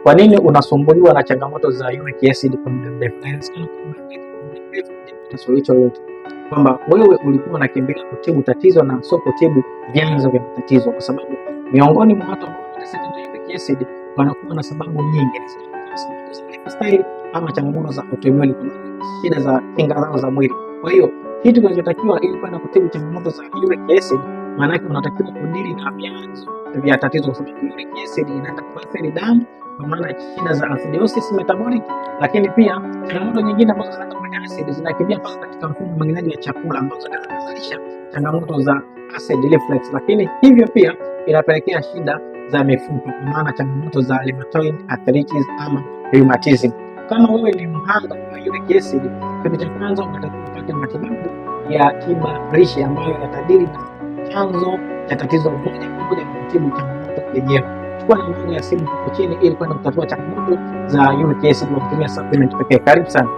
Kwa nini unasumbuliwa na changamoto za uric acid kwa muda mrefu? Suluhisho yote kwamba wewe ulikuwa unakimbilia kutibu tatizo na sio kutibu vyanzo vya tatizo, kwa sababu miongoni mwa watu ambao wanateseka na uric acid wanakuwa na sababu nyingi, lifestyle ama changamoto za autoimmune, shida za kinga zao za mwili. Kwa hiyo kitu kinachotakiwa ili kwenda kutibu changamoto za uric acid, maana yake unatakiwa kudili na vyanzo vya tatizo, kwa sababu uric acid inaenda kuathiri damu kwa maana shida za acidosis metabolic, lakini pia changamoto nyingine ambazo zinatokana acid zinakimbia mpaka katika mfumo wa mmeng'enyaji wa chakula ambazo zinazalisha changamoto za acid reflux, lakini hivyo pia inapelekea shida za mifupa kwa maana changamoto za rheumatoid arthritis ama rheumatism. Kama wewe ni mhanga wa uric acid, kitu cha kwanza unatakiwa kupata matibabu ya tiba lishe ambayo yatadili na chanzo cha tatizo moja kwa moja na kutibu changamoto yenyewe. Chukua namba ya simu hapo chini ili kwenda kutatua changamoto za uric acid kwa kutumia supplement pekee. Karibu sana.